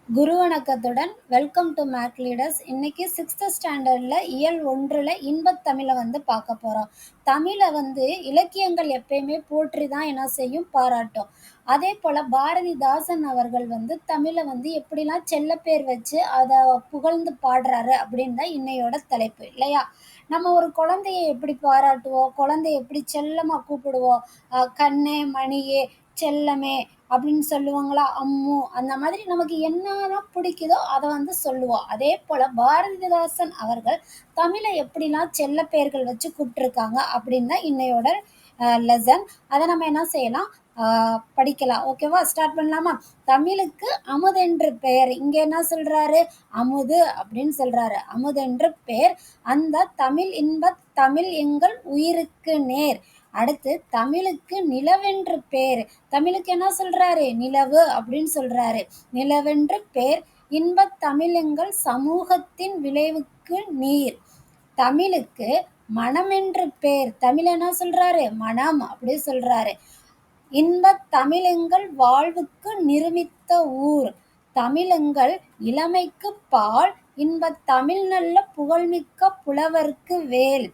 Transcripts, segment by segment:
குரு வணக்கத்துடன் welcome to Make Leaders. இன்னைக்கு sixth ஸ்டாண்டர்டில் இயல் 1 இன்பத் தமிழை பார்க்க போகிறோம். தமிழை இலக்கியங்கள் எப்பயுமே போற்றி தான் என்ன செய்யும், பாராட்டும். அதே போல் பாரதிதாசன் அவர்கள் தமிழை எப்படிலாம் செல்லப்பேர் வச்சு அதை புகழ்ந்து பாடுறாரு அப்படின்னு தான் இன்னையோட தலைப்பு இல்லையா. நம்ம ஒரு குழந்தைய எப்படி பாராட்டுவோம், குழந்தைய எப்படி செல்லமாக கூப்பிடுவோம், கண்ணே மணியே செல்லமே அப்படின்னு சொல்லுவாங்களா, அம்மு, அந்த மாதிரி நமக்கு என்னெல்லாம் பிடிக்குதோ அதை சொல்லுவோம். அதே போல் பாரதிதாசன் அவர்கள் தமிழை எப்படிலாம் செல்ல பெயர்கள் வச்சு கூப்பிட்டுருக்காங்க அப்படின்னு தான் இன்னையோட லெசன். அதை நம்ம என்ன செய்யலாம், படிக்கலாம். ஓகேவா, ஸ்டார்ட் பண்ணலாமா? தமிழுக்கு அமுதென்று பெயர். இங்கே என்ன சொல்கிறாரு, அமுது அப்படின்னு சொல்கிறாரு. அமுதென்று பெயர் அந்த தமிழ் இன்பத் தமிழ் எங்கள் உயிருக்கு நேர். அடுத்து தமிழுக்கு நிலவென்று பேர். தமிழுக்கு என்ன சொல்றாரு, நிலவு அப்படின்னு சொல்றாரு. நிலவென்று பேர் இன்பத் தமிழெங்கள் சமூகத்தின் விளைவுக்கு நீர். தமிழுக்கு மனமென்று பேர். தமிழ் என்ன சொல்றாரு, மனம் அப்படி சொல்றாரு. இன்பத் தமிழெங்கள் வாழ்வுக்கு நிருமித்த ஊர். தமிழெங்கள் இளமைக்கு பால் இன்பத் தமிழ் நல்ல புகழ்மிக்க புலவர்க்கு வேல்.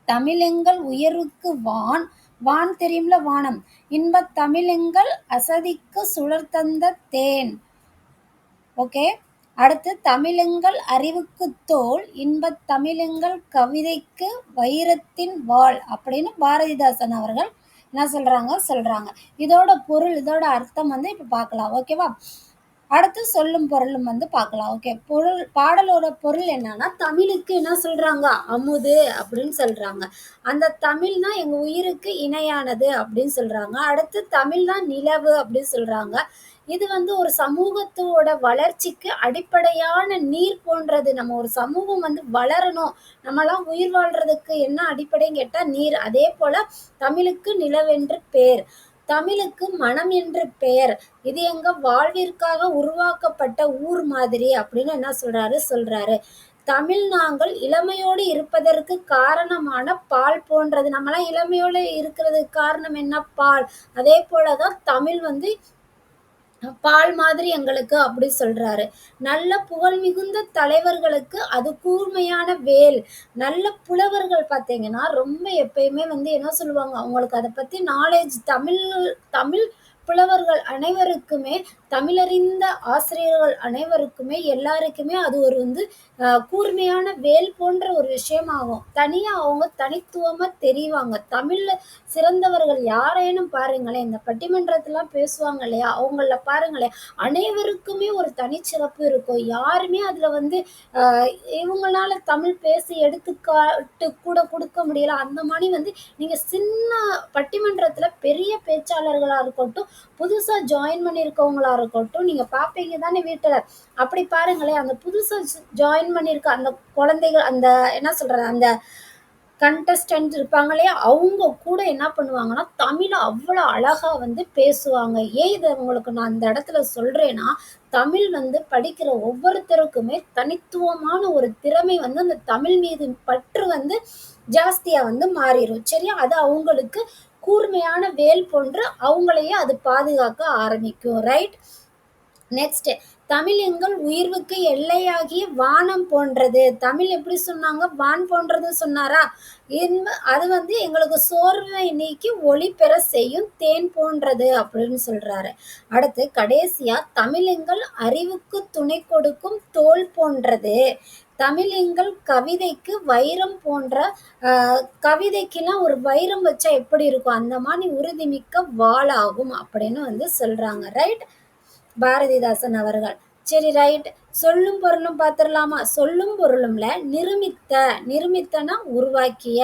தமிழெங்கள் உயர்வுக்கு வான். வான் தெரியும்ல, வானம். இன்பத் தமிழெங்கள் அசதிக்கு சுடர்தந்த தேன். ஓகே. அடுத்து தமிழெங்கள் அறிவுக்கு தோல் இன்பத் தமிழெங்கள் கவிதைக்கு வைரத்தின் வாள் அப்படின்னு பாரதிதாசன் அவர்கள் என்ன சொல்றாங்க. இதோட பொருள், இதோட அர்த்தம் இப்ப பார்க்கலாம். ஓகேவா. அடுத்து சொல்லும் பொருளும் பார்க்கலாம். ஓகே. பொருள், பாடலோட பொருள் என்னன்னா, தமிழுக்கு என்ன சொல்றாங்க, அமுது அப்படின்னு சொல்றாங்க. அந்த தமிழ் தான் எங்க உயிருக்கு இணையானது அப்படின்னு சொல்றாங்க. அடுத்து தமிழ் தான் நிலவு அப்படின்னு சொல்றாங்க. இது ஒரு சமூகத்தோட வளர்ச்சிக்கு அடிப்படையான நீர் போன்றது. நம்ம ஒரு சமூகம் வளரணும், நம்மலாம் உயிர் வாழ்றதுக்கு என்ன அடிப்படைன்னு கேட்டா நீர். அதே போல தமிழுக்கு நிலவென்று பேர், தமிழுக்கு மனம் என்று பெயர். இது எங்க வாழ்விற்காக உருவாக்கப்பட்ட ஊர் மாதிரி அப்படின்னு என்ன சொல்றாரு. தமிழ் நாங்கள் இளமையோடு இருப்பதற்கு காரணமான பால் போன்றது. நம்மளாம் இளமையோடு இருக்கிறதுக்கு காரணம் என்ன, பால். அதே போலதான் தமிழ் பால் மாதிரி எங்களுக்கு அப்படி சொல்றாரு. நல்ல புகழ் மிகுந்த தலைவர்களுக்கு அது கூர்மையான வேல். நல்ல புலவர்கள் பார்த்தீங்கன்னா ரொம்ப எப்பயுமே என்ன சொல்லுவாங்க, அவங்களுக்கு அதை பத்தி நாலேஜ், தமிழ் புலவர்கள் அனைவருக்குமே, தமிழறிந்த ஆசிரியர்கள் அனைவருக்குமே, எல்லாருக்குமே அது ஒரு கூர்மையான வேல் போன்ற ஒரு விஷயமாகும். தனியா அவங்க தனித்துவமா தெரிவாங்க. தமிழ்ல சிறந்தவர்கள் யாரேனும் பாருங்களேன், இந்த பட்டிமன்றத்தெல்லாம் பேசுவாங்க இல்லையா, அவங்கள பாருங்களேன், அனைவருக்குமே ஒரு தனிச்சிறப்பு இருக்கும். யாருமே அதுல இவங்களால தமிழ் பேசி எடுத்துக்காட்டு கூட கொடுக்க முடியல. அந்த மாதிரி நீங்க சின்ன பட்டிமன்றத்துல பெரிய பேச்சாளர்களா இருக்கட்டும், புதுசா ஜாயின் பண்ணியிருக்கவங்களா இருக்கட்டும், நீங்க பார்ப்பீங்க தானே வீட்டுல. அப்படி பாருங்களேன், அந்த புதுசா ஜாயின் பண்ணியிருக்க அந்த குழந்தைகள், அந்த என்ன சொல்றது, அந்த கண்டஸ்டன்ட் இருப்பாங்க இல்லையா, அவங்க கூட என்ன பண்ணுவாங்கன்னா தமிழை அவ்வளோ அழகா பேசுவாங்க. ஏன் இதை உங்களுக்கு நான் அந்த இடத்துல சொல்றேன்னா, தமிழ் படிக்கிற ஒவ்வொருத்தருக்குமே தனித்துவமான ஒரு திறமை அந்த தமிழ் மீது பற்று ஜாஸ்தியா மாறிடும். சரியா, அது அவங்களுக்கு கூர்மையான வேல் போன்று அவங்களையே அது பாதுகாக்க ஆரம்பிக்கும். ரைட். நெக்ஸ்ட், தமிழ் எங்கள் உயிர்வுக்கு எல்லையாகிய வானம் போன்றது. தமிழ் எப்படி சொன்னாங்க, வான் போன்றது சொன்னாரா. அது எங்களுக்கு சோர்வை நீக்கி ஒளி பெற செய்யும் தேன் போன்றது அப்படின்னு சொல்றாரு. அடுத்து கடைசியா, தமிழ் எங்கள் அறிவுக்கு துணை கொடுக்கும் தோல் போன்றது. தமிழ் எங்கள் கவிதைக்கு வைரம் போன்ற, கவிதைக்கெல்லாம் ஒரு வைரம் வச்சா எப்படி இருக்கும், அந்த மாதிரி உறுதிமிக்க வாளாகும் அப்படின்னு சொல்றாங்க. ரைட், பாரதிதாசன் அவர்கள். சரி, ரைட். சொல்லும் பொருளும் பார்த்துடலாமா. சொல்லும் பொருளும்ல நிருமித்தனா உருவாக்கிய,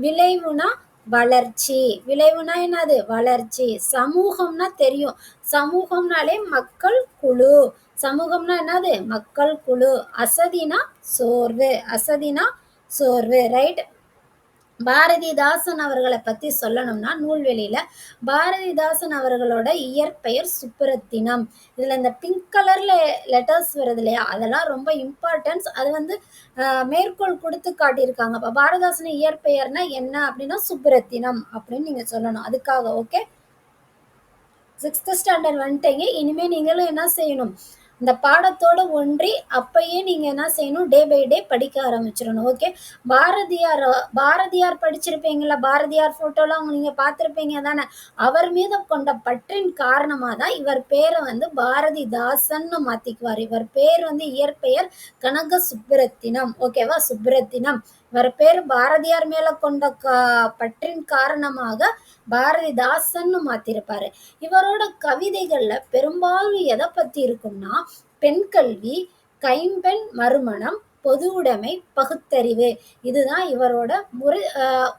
விளைவுனா வளர்ச்சி. விளைவுனா என்னது, வளர்ச்சி. சமூகம்னா தெரியும், சமூகம்னாலே மக்கள் குழு. சமூகம்னா என்னது, மக்கள் குழு. அசதினா சோர்வு. ரைட். பாரதிதாசன் அவர்களை பத்தி சொல்லணும்னா, நூல்வெளியில பாரதிதாசன் அவர்களோட இயற்பெயர் சுப்புரத்தினம். இதுல இந்த பிங்க் கலர்ல லெட்டர்ஸ் வருது இல்லையா, அதெல்லாம் ரொம்ப இம்பார்ட்டன்ஸ். அது மேற்கோள் கொடுத்து காட்டியிருக்காங்க. இப்ப பாரதிதாசன் இயற்பெயர்னா என்ன அப்படின்னா சுப்புரத்தினம் அப்படின்னு நீங்க சொல்லணும். அதுக்காக. ஓகே, 6th ஸ்டாண்டர்ட் வந்துட்டீங்க. இனிமே நீங்களும் என்ன செய்யணும், இந்த பாடத்தோட ஒன்றி அப்பயே நீங்க என்ன செய்யணும், டே பை டே படிக்க ஆரம்பிச்சிடணும். ஓகே. பாரதியார் பாரதியார் படிச்சிருப்பீங்களா? பாரதியார் போட்டோலாம் நீங்க பார்த்திருப்பீங்க தானே? அவர் மீது கொண்ட பற்றின் காரணமா தான் இவர் பேரை வந்து பாரதிதாசன்னு மாத்திக்குவார். இவர் பேர் வந்து இயற்பெயர் கனக சுப்புரத்தினம். ஓகேவா? சுப்புரத்தினம். இவர் பேர் பாரதியார் மேல கொண்ட பற்றின் காரணமாக பாரதிதாசன்னு மாத்திருப்பாரு. இவரோட கவிதைகள்ல பெரும்பாலும் எதை பத்தி இருக்கும்னா, பெண் கல்வி, கைம்பெண் மறுமணம், பொது உடைமை, பகுத்தறிவு. இதுதான்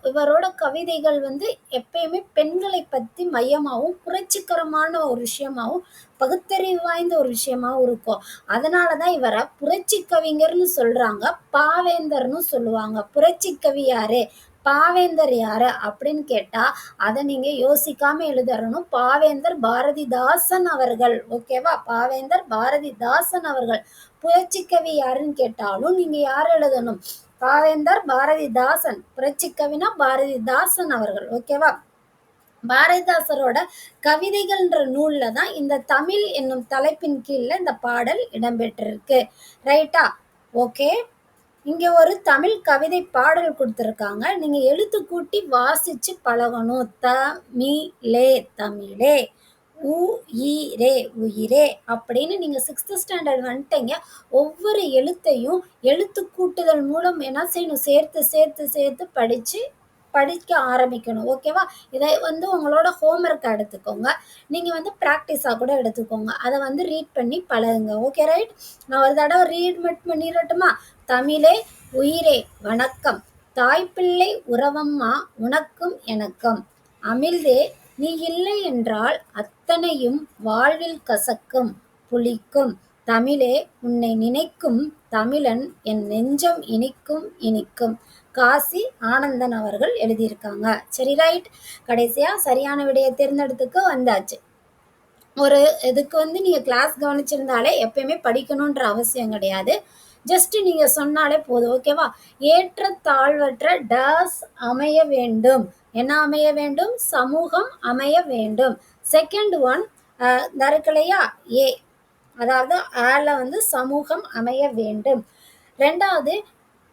இவரோட கவிதைகள் வந்து எப்பயுமே பெண்களை பத்தி மையமாகவும் புரட்சிகரமான ஒரு விஷயமாகவும் பகுத்தறிவு வாய்ந்த ஒரு விஷயமாவும் இருக்கும். அதனாலதான் இவரை புரட்சி கவிஞர்னு சொல்றாங்க, பாவேந்தர்னு சொல்லுவாங்க. புரட்சி கவி யாரு, பாவேந்தர் யாரு அப்படின்னு கேட்டா அதை நீங்க யோசிக்காம எழுதறணும். பாவேந்தர் பாரதிதாசன் அவர்கள். ஓகேவா? பாவேந்தர் பாரதிதாசன் அவர்கள். புரட்சி கவி யாருன்னு கேட்டாலும் நீங்க யார் எழுதணும்? பாவேந்தர் பாரதிதாசன். புரட்சி கவினா பாரதிதாசன் அவர்கள். ஓகேவா? பாரதிதாசரோட கவிதைகள்ன்ற நூல்ல தான் இந்த தமிழ் என்னும் தலைப்பின் கீழ இந்த பாடல் இடம்பெற்றிருக்கு. ரைட்டா? ஓகே. இங்க ஒரு தமிழ் கவிதை பாடல் கொடுத்திருக்காங்க. நீங்க எழுத்து கூட்டி வாசிச்சு பழகணும். தமிழே தமிழே, உயிரே உயிரே அப்படின்னு நீங்க 6th ஸ்டாண்டர்ட் வந்துட்டீங்க. ஒவ்வொரு எழுத்தையும் எழுத்து கூட்டுதல் மூலம் என்ன செய்யணும், சேர்த்து சேர்த்து சேர்த்து படிக்க ஆரம்பிக்கணும். ஓகேவா? இதை வந்து உங்களோட ஹோம்ஒர்க் எடுத்துக்கோங்க. நீங்க வந்து ப்ராக்டிஸா கூட எடுத்துக்கோங்க. அதை வந்து ரீட் பண்ணி பழகுங்க. Okay right? நான் ஒரு தடவை ரீட் மட்டும் பண்ணிடட்டுமா? தமிழே உயிரே வணக்கம், தாய்ப்பிள்ளை உறவம்மா உனக்கும் எனக்கும், அமிழ்தே நீ இல்லை என்றால் அத்தனையும் வாழ்வில் கசக்கும் புளிக்கும், தமிழே உன்னை நினைக்கும் தமிழன் என் நெஞ்சம் இனிக்கும் இனிக்கும். காசி ஆனந்தன் அவர்கள் எழுதியிருக்காங்க. சரி ரைட். கடைசியா சரியான விடையை தேர்ந்தெடுத்துக்கு வந்தாச்சு. ஒரு இதுக்கு வந்து நீங்க கிளாஸ் கவனிச்சிருந்தாலே எப்பயுமே படிக்கணுன்ற அவசியம் கிடையாது. ஜஸ்ட் நீங்க சொன்னாலே போதும். ஓகேவா? ஏற்ற தாழ்வற்ற டேஸ் அமைய வேண்டும். என்ன அமைய வேண்டும்? சமூகம் அமைய வேண்டும். செகண்ட் ஒன் இருக்குல்லையா, ஏ, அதாவது ஆல வந்து சமூகம் அமைய வேண்டும். ரெண்டாவது,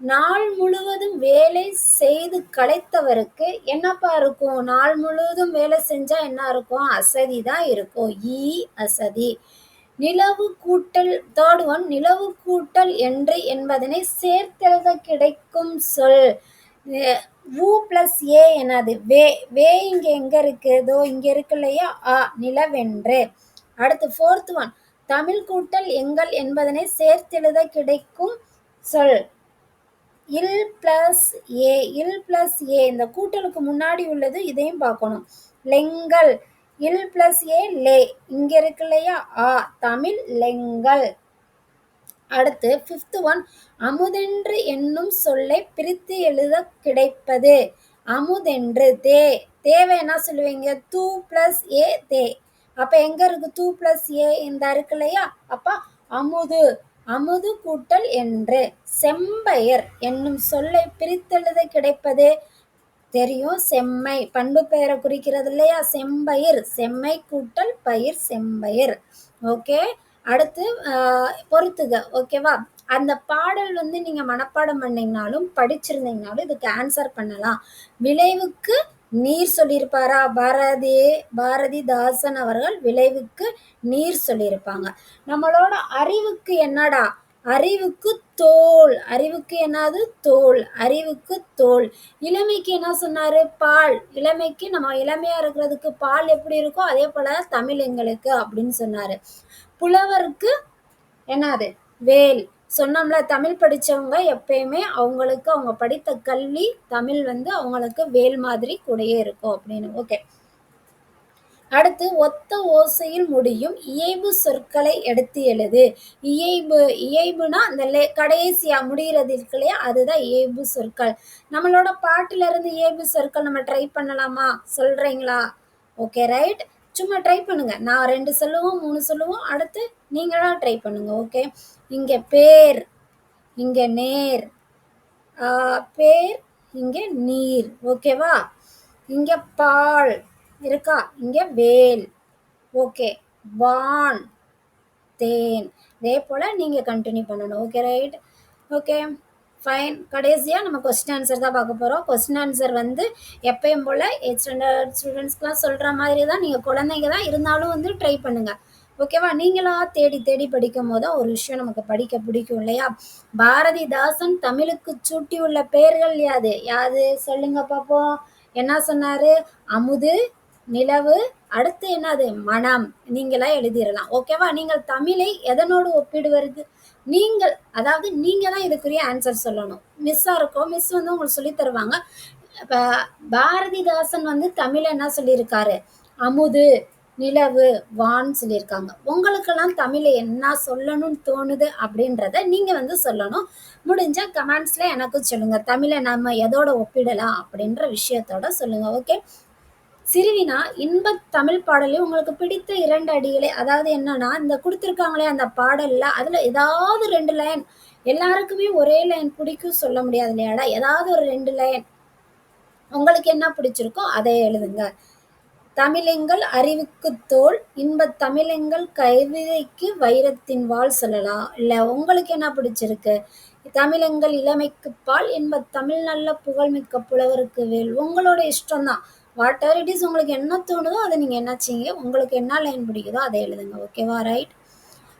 நாள் முழுவதும் வேலை செய்து களைத்தவருக்கு என்னப்பா இருக்கும்? நாள் முழுவதும் வேலை செஞ்சா என்ன இருக்கும்? அசதி தான் இருக்கும். அசதி. நிலவு கூட்டல், தேர்ட் ஒன், நிலவு கூட்டல் என்று என்பதனை சேர்த்தெழுத கிடைக்கும் சொல். உ பிளஸ் ஏ என்னது? வே. வே இங்க எங்க இருக்கு? இதோ இங்க இருக்கு இல்லையா? நிலவென்று. அடுத்து ஃபோர்த் ஒன், தமிழ் கூட்டல் எங்கள் என்பதனை சேர்த்தெழுத கிடைக்கும் சொல். இல் plus A. Will plus A, இந்த கூட்டலுக்கு முன்னாடி உள்ளது, இதையும் பார்க்கணும். லெங்கல். இல் பிளஸ் ஏ லே. இங்க இருக்கு இல்லையா? தமிழ் லெங்கல். அடுத்து ஃபிஃப்த் ஒன், அமுதென்று என்னும் சொல்லை பிரித்து எழுத கிடைப்பது. அமுதென்று. தேவை என்ன சொல்லுவீங்க? தூ பிளஸ் ஏ தே. அப்ப எங்க இருக்கு தூ பிளஸ் ஏ? இந்த இருக்கு இல்லையா? அப்ப அமுது. அமுது கூட்டல் என்று. செம்பயர் என்னும் சொல்லை பிரித்தெழுத கிடைப்பது. தெரியும், செம்மை. பண்பு பெயரை குறிக்கிறது இல்லையா? செம்பயிர். செம்மை கூட்டல் பயிர், செம்பயிர். ஓகே. அடுத்து பொறுத்துக. ஓகேவா? அந்த பாடல் வந்து நீங்க மனப்பாடம் பண்ணீங்கனாலும் படிச்சிருந்தீங்கனாலும் இதுக்கு ஆன்சர் பண்ணலாம். விளைவுக்கு நீர் சொல்லியிருப்பாரா? பாரதிதாசன் அவர்கள் விளைவுக்கு நீர் சொல்லியிருப்பாங்க. நம்மளோட அறிவுக்கு என்னடா? அறிவுக்கு தோல். அறிவுக்கு என்னது? தோல். அறிவுக்கு தோல். இளமைக்கு என்ன சொன்னாரு? பால். இளமைக்கு நம்ம இளமையா இருக்கிறதுக்கு பால் எப்படி இருக்கோ அதே போல தமிழ் எங்களுக்கு அப்படின்னு சொன்னாரு. புலவருக்கு என்னது? வேல். சொன்னோம்ல, தமிழ் படிச்சவங்க எப்பயுமே அவங்களுக்கு அவங்க படித்த கல்வி தமிழ் வந்து அவங்களுக்கு வேல் மாதிரி கூடயே இருக்கும் அப்படின்னு. ஓகே. அடுத்து, ஒத்த ஓசையில் முடியும் இயைபு சொற்களை எடுத்து எழுது. இயைபு. இயைபுனா அந்த கடைசியா முடிகிறது இருக்கு இல்லையா? அதுதான் இயைபு சொற்கள். நம்மளோட பாட்டுல இருந்து இயைபு சொற்கள் நம்ம ட்ரை பண்ணலாமா? சொல்றீங்களா? Okay right. சும்மா ட்ரை பண்ணுங்க. நான் 2 சொல்லுவோம், 3 சொல்லுவோம். அடுத்து நீங்களா ட்ரை பண்ணுங்க. ஓகே. இங்க பேர், இங்க நேர், பேர், இங்க நீர். ஓகேவா? இங்க பால் இருக்கா? இங்க வேல். ஓகே. வான், பார்த்தேன். இதே போல் நீங்கள் கண்டினியூ பண்ணணும். Okay right. Okay fine. கடைசியாக நம்ம கொஸ்டின் ஆன்சர் தான் பார்க்க போகிறோம். கொஸ்டின் ஆன்சர் வந்து எப்பயும் போல் 8th ஸ்டாண்டர்ட் ஸ்டூடெண்ட்ஸ்க்குலாம் சொல்கிற மாதிரி தான், நீங்கள் குழந்தைங்க தான் இருந்தாலும் வந்து ட்ரை பண்ணுங்கள். ஓகேவா? நீங்களா தேடி தேடி படிக்கும் போது தான் ஒரு விஷயம் நமக்கு படிக்க பிடிக்கும் இல்லையா? பாரதிதாசன் தமிழுக்கு சூட்டியுள்ள பெயர்கள் யாது? யாது சொல்லுங்க பார்ப்போம். என்ன சொன்னாரு? அமுது, நிலவு, அடுத்து என்னது? மனம். நீங்களா எழுதிடலாம். ஓகேவா? நீங்கள் தமிழை எதனோடு ஒப்பிடுவது? நீங்கள், அதாவது நீங்க தான் இதுக்குரிய ஆன்சர் சொல்லணும். மிஸ்ஸா இருக்கும், மிஸ் வந்து உங்களுக்கு சொல்லி தருவாங்க. இப்ப பாரதிதாசன் வந்து தமிழ என்ன சொல்லியிருக்காரு? அமுது, நிலவு, வான் சொல்லியிருக்காங்க. உங்களுக்கெல்லாம் தமிழ என்ன சொல்லணும்னு தோணுது அப்படின்றத நீங்க வந்து சொல்லணும். முடிஞ்சா கமெண்ட்ஸ்ல எனக்கும் சொல்லுங்க. தமிழை நம்ம எதோட ஒப்பிடலாம் அப்படின்ற விஷயத்தோட சொல்லுங்க. ஓகே. சிறுவினா இன்பத் தமிழ் பாடலில் உங்களுக்கு பிடித்த 2 அடிகளே, அதாவது என்னன்னா, இந்த குடுத்துருக்காங்களே அந்த பாடல்ல, அதுல ஏதாவது 2 லைன், எல்லாருக்குமே ஒரே லைன் பிடிக்கும் சொல்ல முடியாது இல்லையாடா? ஏதாவது ஒரு 2 லைன் உங்களுக்கு என்ன பிடிச்சிருக்கோ அதை எழுதுங்க. தமிழெங்கள் அறிவுக்குத் தோல், இன்பத் தமிழெங்கள் கவிதைக்கு வைரத்தின் வாள் சொல்லலாம். இல்ல உங்களுக்கு என்ன பிடிச்சிருக்கு? தமிழெங்கள் இளமைக்குப் பால், இன்பத் தமிழ் நல்ல புகழ்மிக்க புலவருக்கு வேல். உங்களோட இஷ்டம் தான். வாட் எவர் இட் இஸ், உங்களுக்கு என்ன தோணுதோ அதை நீங்க என்ன செய்யுங்க. உங்களுக்கு என்ன லைன் பிடிக்குதோ அதை எழுதுங்க. ஓகேவா? ரைட்.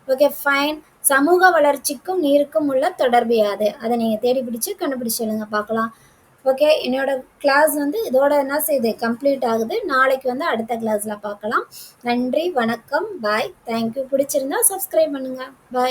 Okay fine. சமூக வளர்ச்சிக்கும் நீருக்கும் உள்ள தொடர்பு யாது? அதை நீங்க தேடி பிடிச்சு கண்டுபிடிச்சு எழுதுங்க பார்க்கலாம். ஓகே, என்னோட கிளாஸ் வந்து இதோட என்ன செய்யுது? கம்ப்ளீட் ஆகுது. நாளைக்கு வந்து அடுத்த கிளாஸ்ல பார்க்கலாம். நன்றி, வணக்கம், பாய், தேங்க்யூ. பிடிச்சிருந்தா சப்ஸ்கிரைப் பண்ணுங்க. பாய்.